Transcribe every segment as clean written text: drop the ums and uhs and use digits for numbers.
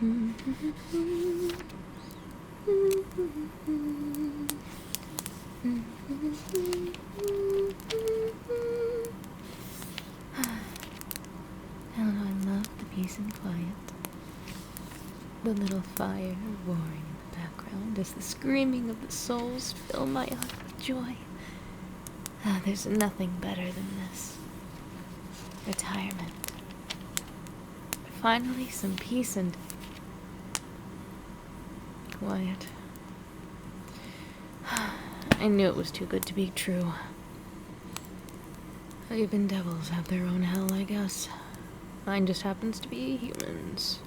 How I love the peace and quiet. The little fire roaring in the background as the screaming of the souls fill my heart with joy. There's nothing better than this. Retirement. Finally, some peace and quiet. I knew it was too good to be true. Even devils have their own hell, I guess. Mine just happens to be humans.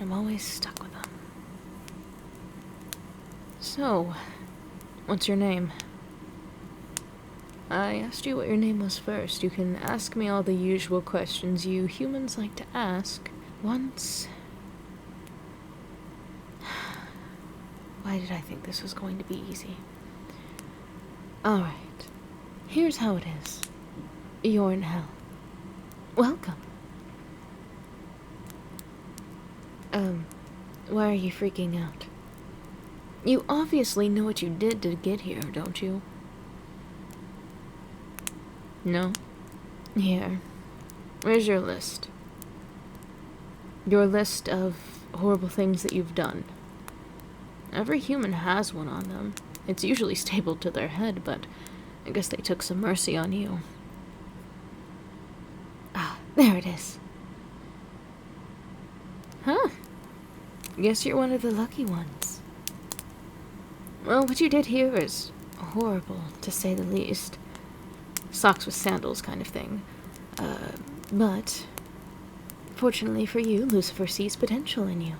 I'm always stuck with them. So, what's your name? I asked you what your name was first. You can ask me all the usual questions you humans like to ask. Once... Why did I think this was going to be easy? Alright. Here's how it is. You're in hell. Welcome. Why are you freaking out? You obviously know what you did to get here, don't you? No? Here. Where's your list? Your list of horrible things that you've done. Every human has one on them. It's usually stapled to their head, but I guess they took some mercy on you. Ah, there it is. Huh. Guess you're one of the lucky ones. Well, what you did here is horrible, to say the least. Socks with sandals kind of thing. But fortunately for you, Lucifer sees potential in you.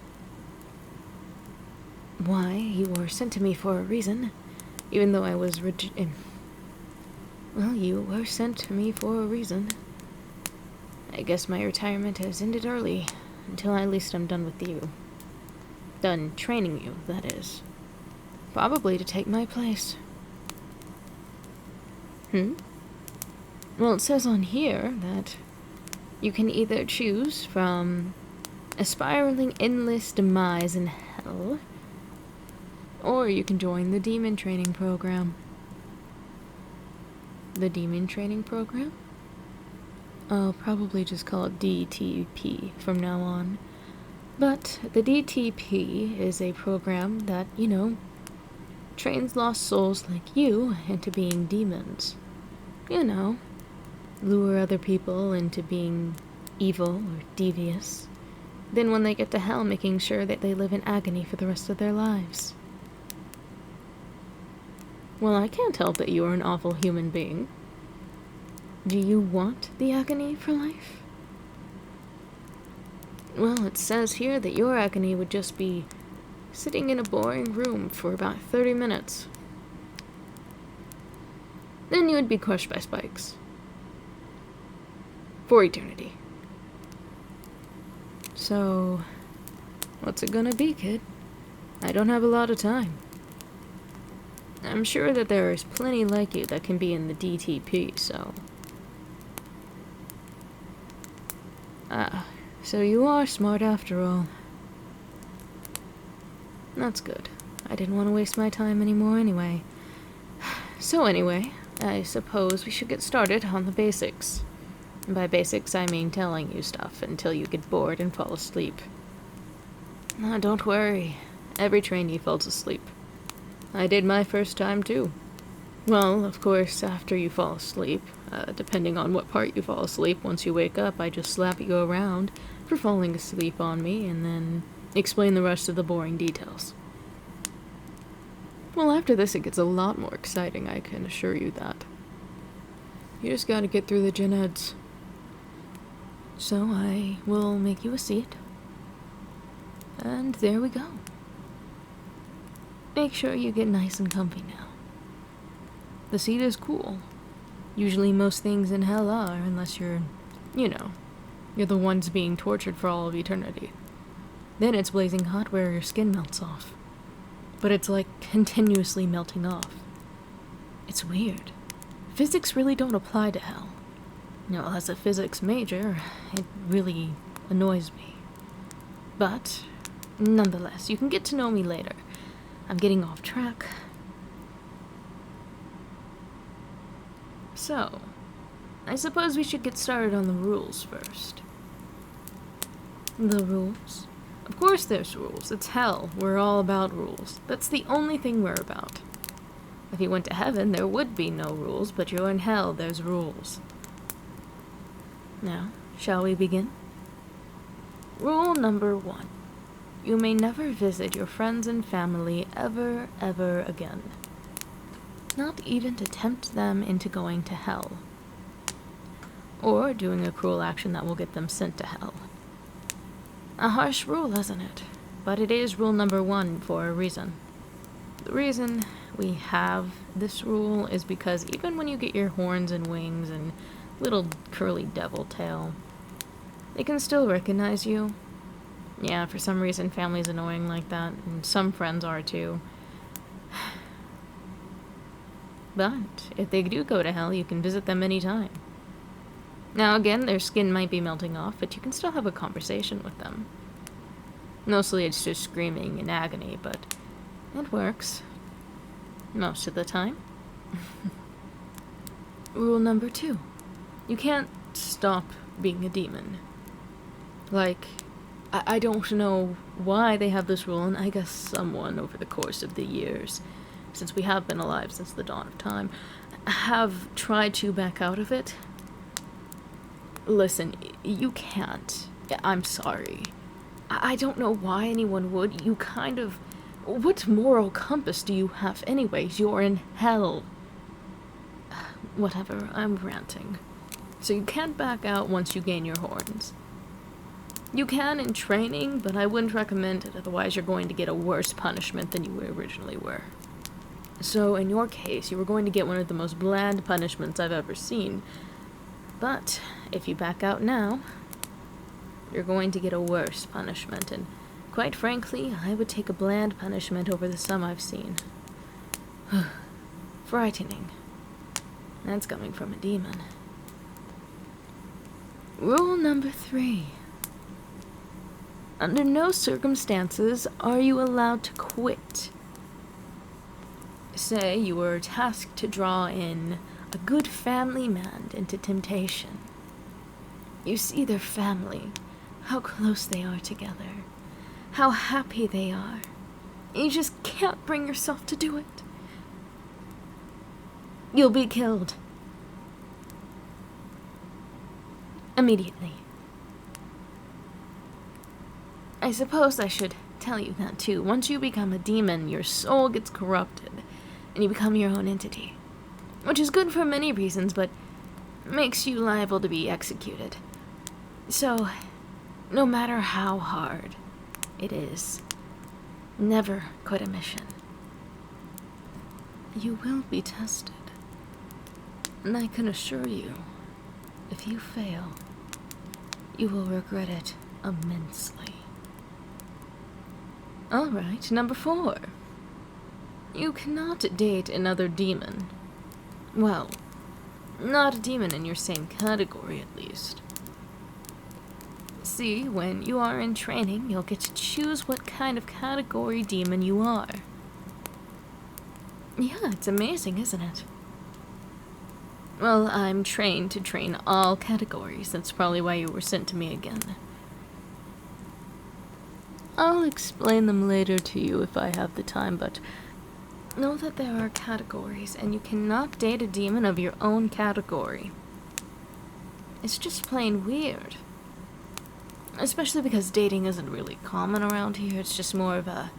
Why, you were sent to me for a reason, even though I was well, you were sent to me for a reason. I guess my retirement has ended early, until at least I'm done with you. Done training you, that is. Probably to take my place. Well, it says on here that you can either choose from a spiraling endless demise in hell, or you can join the demon training program. The demon training program? I'll probably just call it DTP from now on. But the DTP is a program that, trains lost souls like you into being demons. Lure other people into being evil or devious. Then when they get to hell, making sure that they live in agony for the rest of their lives. Well, I can't help that you are an awful human being. Do you want the agony for life? Well, it says here that your agony would just be sitting in a boring room for about 30 minutes. Then you would be crushed by spikes. For eternity. So, what's it gonna be, kid? I don't have a lot of time. I'm sure that there is plenty like you that can be in the DTP, so... so you are smart after all. That's good. I didn't want to waste my time anymore anyway. So anyway, I suppose we should get started on the basics. And by basics, I mean telling you stuff until you get bored and fall asleep. Don't worry. Every trainee falls asleep. I did my first time, too. Well, of course, after you fall asleep, depending on what part you fall asleep, once you wake up, I just slap you around for falling asleep on me, and then explain the rest of the boring details. Well, after this, it gets a lot more exciting, I can assure you that. You just gotta get through the gen eds. So I will make you a seat. And there we go. Make sure you get nice and comfy now. The seat is cool. Usually most things in hell are, unless you're the ones being tortured for all of eternity. Then it's blazing hot where your skin melts off. But it's like continuously melting off. It's weird. Physics really don't apply to hell. As a physics major, it really annoys me. But, nonetheless, you can get to know me later. I'm getting off track. So, I suppose we should get started on the rules first. The rules? Of course there's rules. It's hell. We're all about rules. That's the only thing we're about. If you went to heaven, there would be no rules, but you're in hell, there's rules. Now, shall we begin? Rule number 1. You may never visit your friends and family ever again. Not even to tempt them into going to hell. Or doing a cruel action that will get them sent to hell. A harsh rule, isn't it? But it is rule number 1 for a reason. The reason we have this rule is because even when you get your horns and wings and little curly devil tail, they can still recognize you. Yeah, for some reason family's annoying like that, and some friends are too. But if they do go to hell, you can visit them anytime. Now again, their skin might be melting off, but you can still have a conversation with them. Mostly it's just screaming in agony, but it works. Most of the time. Rule number 2. You can't stop being a demon. Like, I don't know why they have this rule, and I guess someone over the course of the years, since we have been alive since the dawn of time, have tried to back out of it. Listen, you can't. I'm sorry. I don't know why anyone would. You kind of... What moral compass do you have anyways? You're in hell. Whatever, I'm ranting. So you can't back out once you gain your horns. You can in training, but I wouldn't recommend it, otherwise you're going to get a worse punishment than you originally were. So in your case, you were going to get one of the most bland punishments I've ever seen. But if you back out now, you're going to get a worse punishment, and quite frankly, I would take a bland punishment over the some I've seen. Frightening. That's coming from a demon. Rule number 3. Under no circumstances are you allowed to quit. Say you were tasked to draw in a good family man into temptation. You see their family, how close they are together, how happy they are. You just can't bring yourself to do it. You'll be killed. Immediately. I suppose I should tell you that too. Once you become a demon, your soul gets corrupted, and you become your own entity. Which is good for many reasons, but makes you liable to be executed. So, no matter how hard it is, never quit a mission. You will be tested. And I can assure you, if you fail, you will regret it immensely. Alright, number 4. You cannot date another demon. Well, not a demon in your same category, at least. See, when you are in training, you'll get to choose what kind of category demon you are. Yeah, it's amazing, isn't it? Well, I'm trained to train all categories. That's probably why you were sent to me again. I'll explain them later to you if I have the time, but know that there are categories, and you cannot date a demon of your own category. It's just plain weird. Especially because dating isn't really common around here. It's just more of a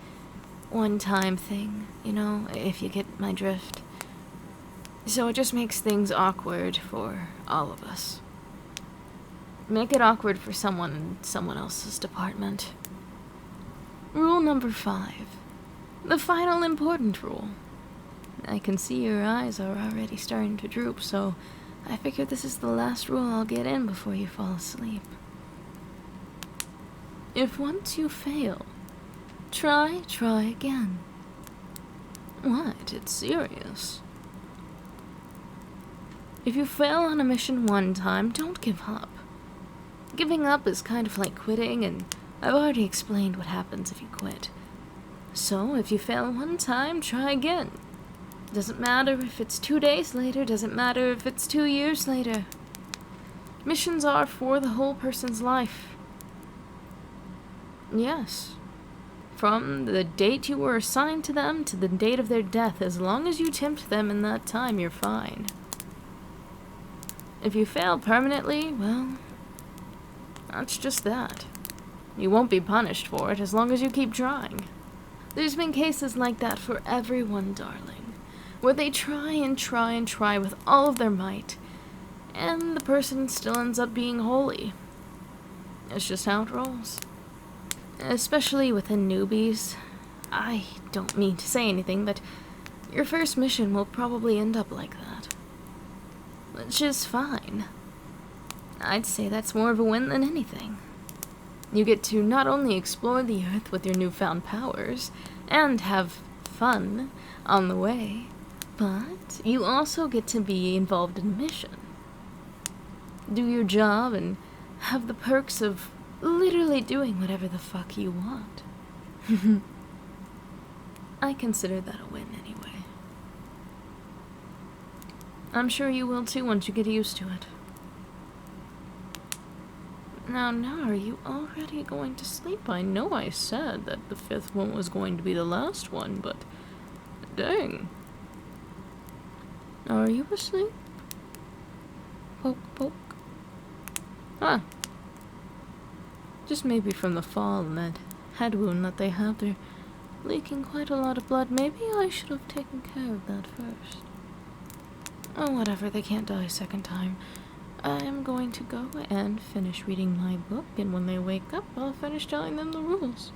one-time thing, you know, if you get my drift. So it just makes things awkward for all of us. Make it awkward for someone in someone else's department. Rule number 5. The final important rule. I can see your eyes are already starting to droop, so I figured this is the last rule I'll get in before you fall asleep. If once you fail, try again. What? It's serious. If you fail on a mission one time, don't give up. Giving up is kind of like quitting, and I've already explained what happens if you quit. So, if you fail one time, try again. Doesn't matter if it's 2 days later, doesn't matter if it's 2 years later. Missions are for the whole person's life. Yes. From the date you were assigned to them to the date of their death, as long as you tempt them in that time, you're fine. If you fail permanently, well, that's just that. You won't be punished for it as long as you keep trying. There's been cases like that for everyone, darling, where they try and try and try with all of their might, and the person still ends up being holy. It's just how it rolls. Especially within newbies. I don't mean to say anything, but your first mission will probably end up like that. Which is fine. I'd say that's more of a win than anything. You get to not only explore the Earth with your newfound powers, and have fun on the way, but you also get to be involved in a mission. Do your job and have the perks of literally doing whatever the fuck you want. I consider that a win anyway. I'm sure you will too once you get used to it. Now, are you already going to sleep? I know I said that the 5th one was going to be the last one, but dang. Are you asleep? Poke, poke. Huh. Just maybe from the fall and that head wound that they have. They're leaking quite a lot of blood. Maybe I should have taken care of that first. Oh, whatever. They can't die a second time. I'm going to go and finish reading my book, and when they wake up, I'll finish telling them the rules.